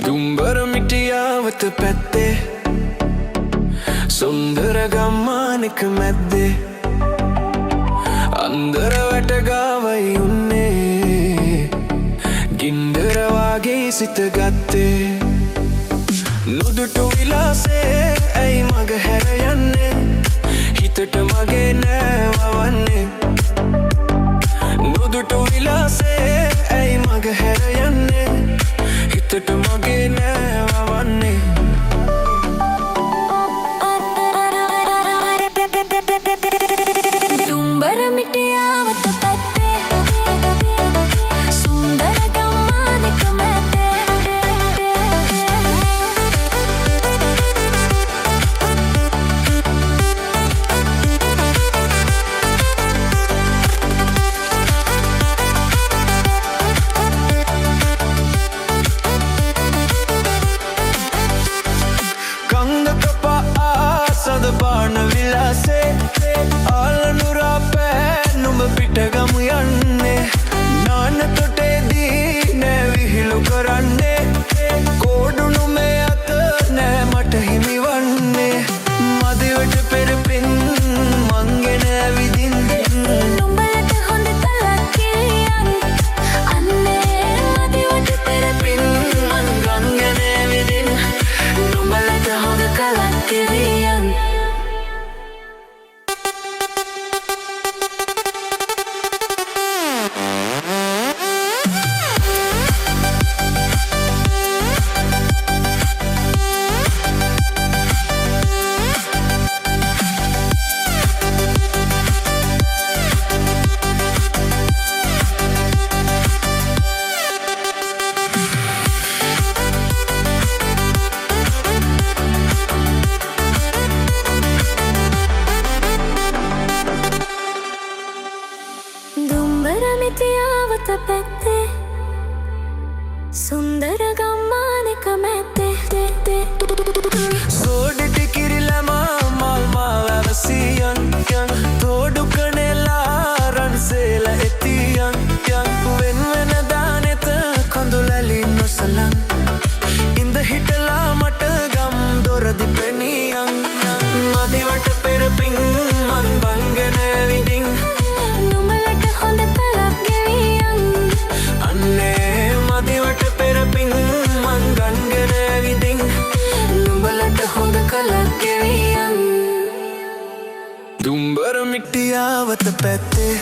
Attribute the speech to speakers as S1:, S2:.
S1: දුම්බර මිටියාවත පැත්තේ සුන්දර ගම්මානක මැද්දේ අන්දර වැටගාවයි උන්නේ ගින්දර වාගේ සිත ගත්තේ නුදුටු විලාසේ ඇයි මග හැර යන්නේ හිතට මගේ නෑවවන්නේ නුදුටු විලාසේ ඇයි මග හැර යන්නේ හිතට මගේ නෑවවන්නේ
S2: දුම්බර මිටියාවත පැත්තේ සුන්දර ගම්මානක මැද්දේ
S1: සද බාන විලාසේ ආලනුරා පෑ නුඹ පිටගමු යන්නේ නාන තොටේදී නෑ විහිළු කරන්නේ කෝඩුණු මේ අත නෑ මට හිමිවන්නේ මදිවට පෙරපින් මංගෙන ඇවිදින්
S2: නුඹලට හොඳ කලක් කිරියන් අන්නේ මදිවට පෙරපින්
S1: මංගන්ගෙන ඇවිදින්
S2: නුඹලට හොඳ කලක් කිරියන් දුම්බර මිටියාවත පැත්තේ සුන්දර ගම්මානක මැද්දේ
S1: සෝඩිටි කිරිලමා මල්මා වැවසියන් තෝඩු කනෙලා රන්සේල එතියන් වෙන් වෙන දානෙත කොඳුලැලි නොසලන් ඉඳ හිටලා මට ගම් දොරදි පෙනියන් මදිවට පෙරපින් මන් බංගෙන විදින්
S2: නුඹලට හොඳ කලක් ගෙවියන්
S1: අන්නේ මදිවට පෙරපින් මන් ගන්ගෙන විදින්
S2: නුඹලට හොඳ කලක් ගෙවියන්
S1: දුම්බර මිටියාවත පැත්තේ